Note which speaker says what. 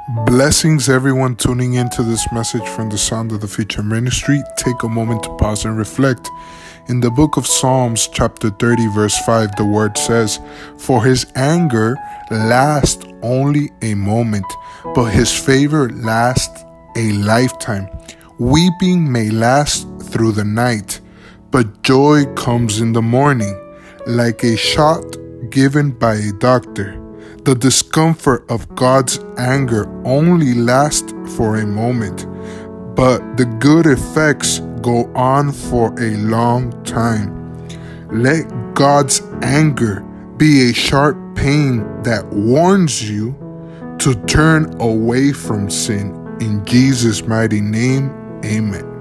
Speaker 1: Blessings, everyone tuning into this message from the Sound of the Future Ministry. Take a moment to pause and reflect. In the book of Psalms, chapter 30, verse 5, the word says, "For his anger lasts only a moment, but his favor lasts a lifetime. Weeping may last through the night, but joy comes in the morning, like a shot given by a doctor. The discomfort of God's anger only lasts for a moment, but the good effects go on for a long time. Let God's anger be a sharp pain that warns you to turn away from sin. In Jesus' mighty name, amen."